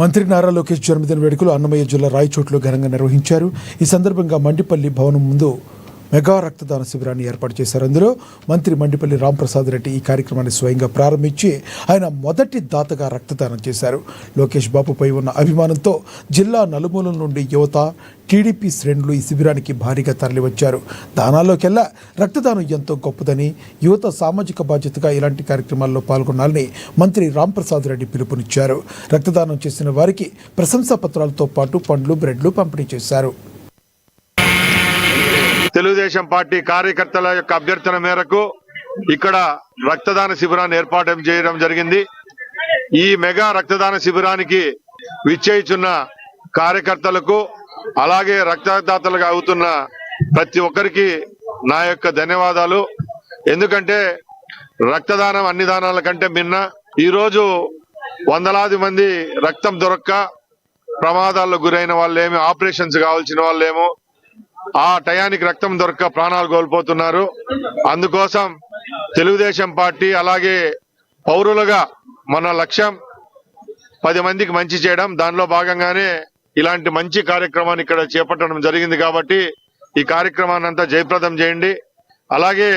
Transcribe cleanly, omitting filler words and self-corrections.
మంత్రి నారా లోకేష్ జన్మదిన వేడుకలు అన్నమయ్య జిల్లా రాయచోట్లో ఘనంగా నిర్వహించారు. ఈ సందర్భంగా మండిపల్లి భవనం ముందు మెగా రక్తదాన శిబిరాన్ని ఏర్పాటు చేశారు. అందులో మంత్రి మండిపల్లి రాంప్రసాద్ రెడ్డి ఈ కార్యక్రమాన్ని స్వయంగా ప్రారంభించి ఆయన మొదటి దాతగా రక్తదానం చేశారు. లోకేష్ బాబుపై ఉన్న అభిమానంతో జిల్లా నలుమూలల నుండి యువత, టీడీపీ శ్రేణులు ఈ శిబిరానికి భారీగా తరలివచ్చారు. దానాల్లోకెల్లా రక్తదానం ఎంతో గొప్పదని, యువత సామాజిక బాధ్యతగా ఇలాంటి కార్యక్రమాల్లో పాల్గొనాలని మంత్రి రాంప్రసాద్ రెడ్డి పిలుపునిచ్చారు. రక్తదానం చేసిన వారికి ప్రశంసా పత్రాలతో పాటు పండ్లు, బ్రెడ్లు పంపిణీ చేశారు. తెలుగుదేశం పార్టీ కార్యకర్తల యొక్క అభ్యర్థన మేరకు ఇక్కడ రక్తదాన శిబిరాన్ని ఏర్పాటు చేయడం జరిగింది. ఈ మెగా రక్తదాన శిబిరానికి విచ్చేయుచున్న కార్యకర్తలకు అలాగే రక్తదాతలుగా అవుతున్న ప్రతి ఒక్కరికి నా యొక్క ధన్యవాదాలు. ఎందుకంటే రక్తదానం అన్ని దానాల కంటే మిన్న. ఈరోజు వందలాది మంది రక్తం దొరక్క ప్రమాదాల్లో గురైన వాళ్ళేమో, ఆపరేషన్స్ కావాల్సిన వాళ్ళేమో ఆ టయానికి రక్తం దొరక్క ప్రాణాలు కోల్పోతున్నారు. అందుకోసం తెలుగుదేశం పార్టీ అలాగే పౌరులుగా మన లక్ష్యం 10 మందికి మంచి చేయడం. దానిలో భాగంగానే ఇలాంటి మంచి కార్యక్రమాన్ని ఇక్కడ చేపట్టడం జరిగింది. కాబట్టి ఈ కార్యక్రమాన్ని అంతా జయప్రదం చేయండి. అలాగే